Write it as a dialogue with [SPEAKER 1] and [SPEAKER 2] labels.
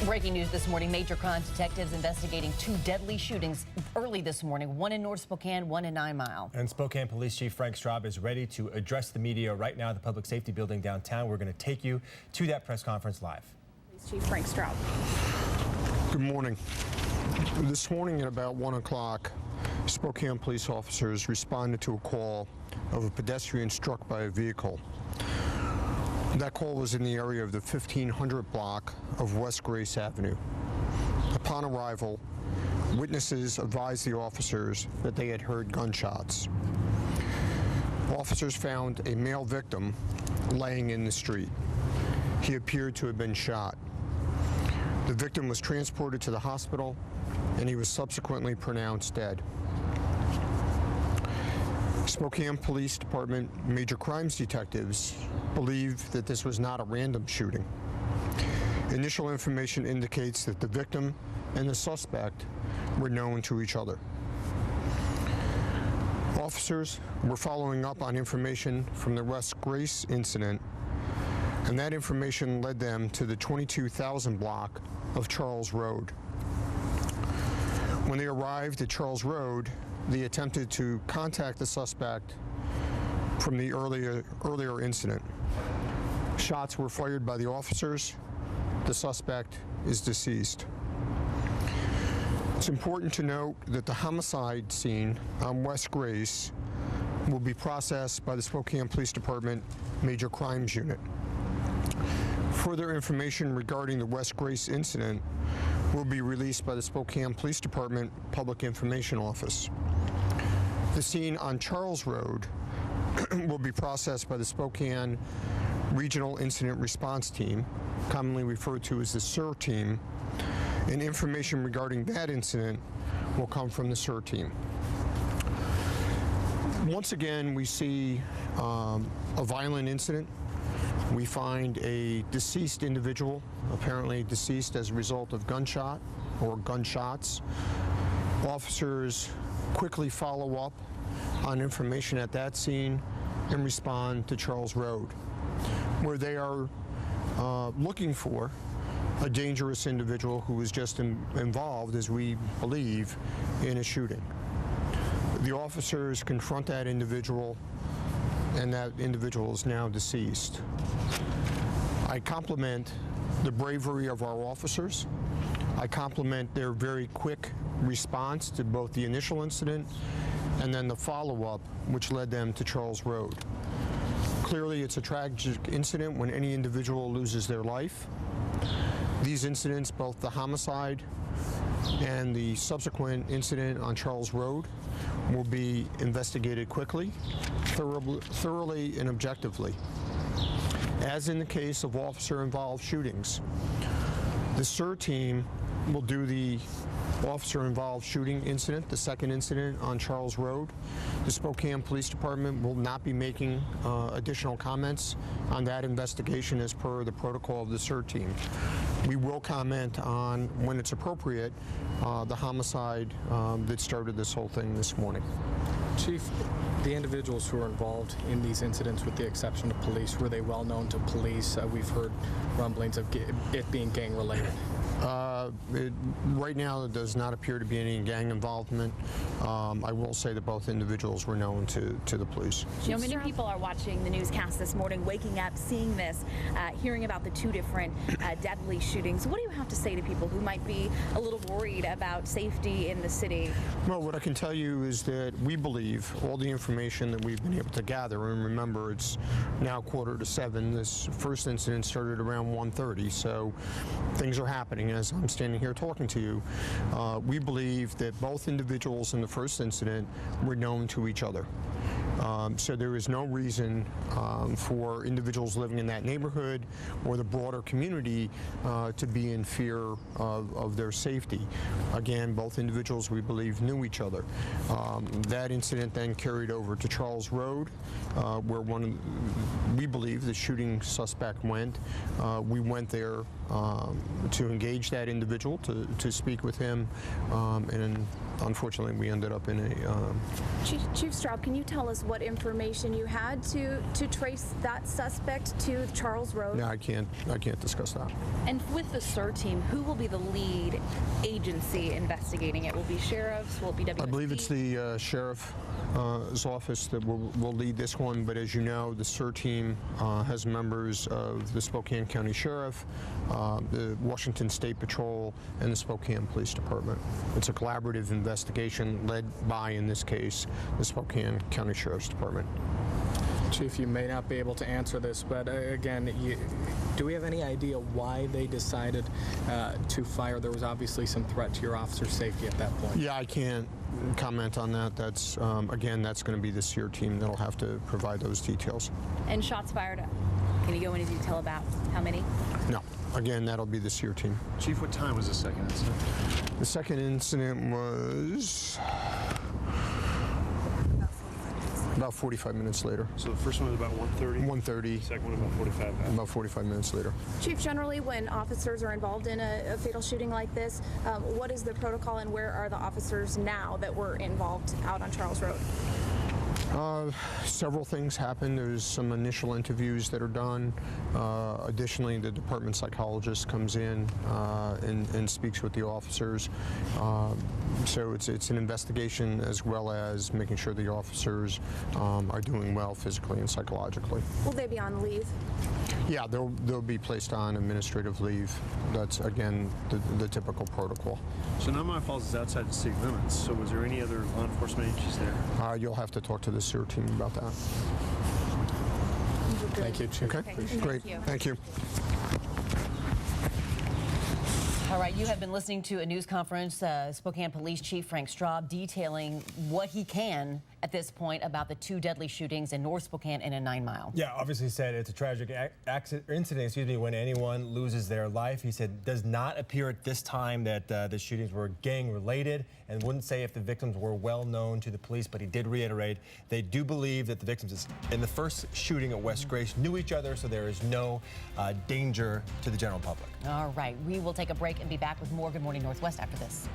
[SPEAKER 1] Breaking news this morning, major crime detectives investigating two deadly shootings early this morning, one in North Spokane, one in 9 Mile.
[SPEAKER 2] And Spokane Police Chief Straub is ready to address the media right now at the Public Safety Building downtown. We're going to take you to that press conference live.
[SPEAKER 3] Police Chief Straub.
[SPEAKER 4] Good morning. This morning at about 1 o'clock, Spokane police officers responded to a call of a pedestrian struck by a vehicle. That call was in the area of the 1500 block of West Grace Avenue. Upon arrival, witnesses advised the officers that they had heard gunshots. Officers found a male victim laying in the street. He appeared to have been shot. The victim was transported to the hospital, and he was subsequently pronounced dead. Spokane Police Department major crimes detectives believe that this was not a random shooting. Initial information indicates that the victim and the suspect were known to each other. Officers were following up on information from the West Grace incident, and that information led them to the 22,000 block of Charles Road. When they arrived at Charles Road, they attempted to contact the suspect from the earlier incident. Shots were fired by the officers. The suspect is deceased. It's important to note that the homicide scene on West Grace will be processed by the Spokane Police Department Major Crimes Unit. Further information regarding the West Grace incident will be released by the Spokane Police Department Public Information Office. The scene on Charles Road will be processed by the Spokane Regional Incident Response Team, commonly referred to as the SIR team, and information regarding that incident will come from the SIR team. Once again, we see a violent incident. We find a deceased individual, apparently deceased as a result of gunshot or gunshots. Officers quickly follow up on information at that scene and respond to Charles Road, where they are looking for a dangerous individual who was just involved, as we believe, in a shooting. The officers confront that individual, and that individual is now deceased. I compliment the bravery of our officers. I compliment their very quick response to both the initial incident and then the follow-up, which led them to Charles Road. Clearly, it's a tragic incident when any individual loses their life. These incidents, both the homicide and the subsequent incident on Charles Road, will be investigated quickly, thoroughly, and objectively. As in the case of officer-involved shootings, the SIR team will do the officer-involved shooting incident, the second incident on Charles Road. The Spokane Police Department will not be making additional comments on that investigation as per the protocol of the SIR team. We will comment on, when it's appropriate, the homicide that started this whole thing this morning.
[SPEAKER 5] Chief, the individuals who were involved in these incidents, with the exception of police, were they well known to police? We've heard rumblings of it being gang-related.
[SPEAKER 4] Right now, there does not appear to be any gang involvement. I will say that both individuals were known to the police.
[SPEAKER 3] You know, many people are watching the newscast this morning, waking up, seeing this, hearing about the two different deadly shootings. What do you have to say to people who might be a little worried about safety in the city?
[SPEAKER 4] Well, what I can tell you is that we believe all the information that we've been able to gather, and remember, it's now 6:45. This first incident started around 1:30, so things are happening as I'm standing here talking to you. We believe that both individuals in the first incident were known to each other. So there is no reason for individuals living in that neighborhood or the broader community to be in fear of their safety. Again, both individuals, we believe, knew each other. That incident then carried over to Charles Road, where we believe the shooting suspect went. We went there to engage that individual, to speak with him, and unfortunately we ended up in a...
[SPEAKER 3] Chief Straub, can you tell us what information you had to trace that suspect to Charles Road?
[SPEAKER 4] No, I can't discuss that.
[SPEAKER 3] And with the SIR team, who will be the lead agency investigating it? Will it be sheriffs? Will it be WSP?
[SPEAKER 4] I believe it's the sheriff's office that will lead this one, but as you know, the SIR team has members of the Spokane County Sheriff, the Washington State Patrol, and the Spokane Police Department. It's a collaborative investigation led by, in this case, the Spokane County Sheriff's Department.
[SPEAKER 5] Chief, you may not be able to answer this, but again, do we have any idea why they decided to fire? There was obviously some threat to your officer's safety at that point.
[SPEAKER 4] Yeah, I can't comment on that. That's again, that's going to be the SEER team that'll have to provide those details.
[SPEAKER 3] And shots fired. Can you go into detail about how many?
[SPEAKER 4] No. Again, that'll be the SEER team.
[SPEAKER 6] Chief, what time was the second incident?
[SPEAKER 4] The second incident was about 45 minutes later.
[SPEAKER 6] So the first one was about 1:30?
[SPEAKER 4] 1:30.
[SPEAKER 6] Second one about 45 minutes.
[SPEAKER 4] About 45 minutes later.
[SPEAKER 3] Chief, generally when officers are involved in a fatal shooting like this, what is the protocol and where are the officers now that were involved out on Charles Road?
[SPEAKER 4] Several things happen. There's some initial interviews that are done. Additionally, the department psychologist comes in and speaks with the officers. So it's an investigation as well as making sure the officers are doing well physically and psychologically.
[SPEAKER 3] Will they be on leave?
[SPEAKER 4] Yeah, they'll be placed on administrative leave. That's, again, the typical protocol.
[SPEAKER 6] So now my Falls is outside the city limits. So was there any other law enforcement agencies there?
[SPEAKER 4] You'll have to talk to the SEER team about that.
[SPEAKER 5] Thank you, Chief.
[SPEAKER 4] Okay, great. Thank you.
[SPEAKER 1] All right, you have been listening to a news conference, Spokane Police Chief Frank Straub detailing what he can at this point about the two deadly shootings in North Spokane and in 9 Mile.
[SPEAKER 2] Yeah, obviously said it's a tragic incident, when anyone loses their life. He said does not appear at this time that the shootings were gang related, and wouldn't say if the victims were well known to the police, but he did reiterate they do believe that the victims in the first shooting at West Grace knew each other, so there is no danger to the general public.
[SPEAKER 1] All right, we will take a break and be back with more Good Morning Northwest after this.